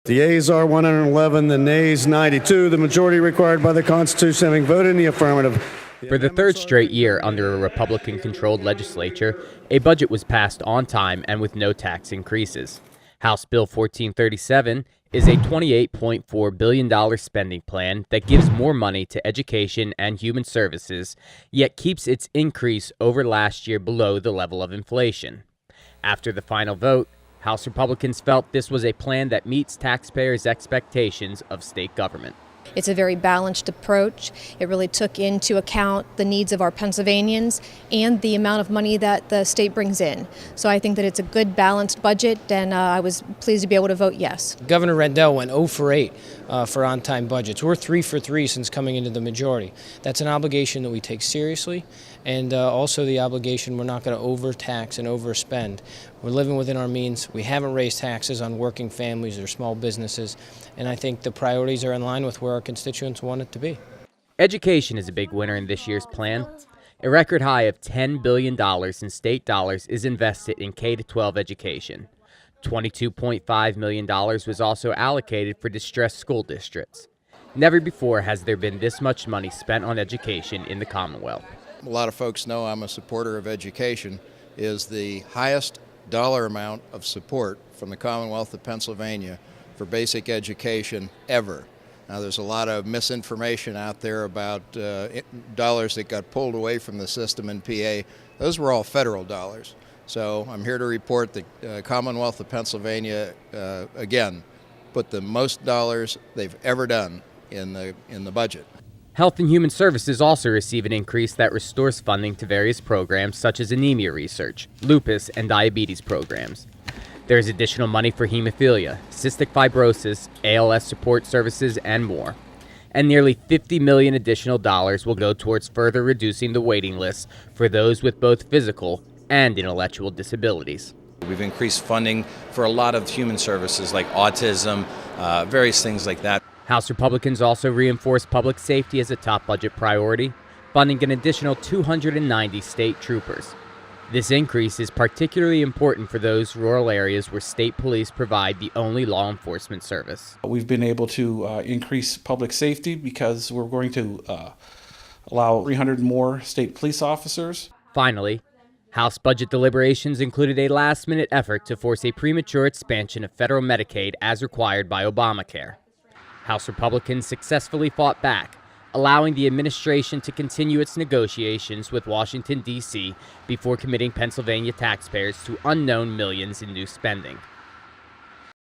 The yeas are 111, the nays 92, the majority required by the Constitution having voted in the affirmative. For the third straight year under a Republican-controlled legislature, a budget was passed on time and with no tax increases. House Bill 1437 is a $28.4 billion spending plan that gives more money to education and human services, yet keeps its increase over last year below the level of inflation. After the final vote, House Republicans felt this was a plan that meets taxpayers' expectations of state government. It's a very balanced approach. It really took into account the needs of our Pennsylvanians and the amount of money that the state brings in. So I think that it's a good balanced budget, and I was pleased to be able to vote yes. Governor Rendell went 0 for 8 for on-time budgets. We're 3 for 3 since coming into the majority. That's an obligation that we take seriously, and also the obligation we're not going to overtax and overspend. We're living within our means. We haven't raised taxes on working families or small businesses, and I think the priorities are in line with where our constituents want it to be. Education is a big winner in this year's plan. A record high of $10 billion in state dollars is invested in K-12 education. $22.5 million was also allocated for distressed school districts. Never before has there been this much money spent on education in the Commonwealth. A lot of folks know I'm a supporter of education. It is the highest dollar amount of support from the Commonwealth of Pennsylvania for basic education ever. Now, there's a lot of misinformation out there about dollars that got pulled away from the system in PA. Those were all federal dollars. So I'm here to report that Commonwealth of Pennsylvania, again, put the most dollars they've ever done in the budget. Health and Human Services also receive an increase that restores funding to various programs such as anemia research, lupus, and diabetes programs. There is additional money for hemophilia, cystic fibrosis, ALS support services, and more. And nearly $50 million additional dollars will go towards further reducing the waiting lists for those with both physical and intellectual disabilities. We've increased funding for a lot of human services like autism, various things like that. House Republicans also reinforced public safety as a top budget priority, funding an additional 290 state troopers. This increase is particularly important for those rural areas where state police provide the only law enforcement service. We've been able to increase public safety because we're going to allow 300 more state police officers. Finally, House budget deliberations included a last-minute effort to force a premature expansion of federal Medicaid as required by Obamacare. House Republicans successfully fought back, allowing the administration to continue its negotiations with Washington, D.C. before committing Pennsylvania taxpayers to unknown millions in new spending.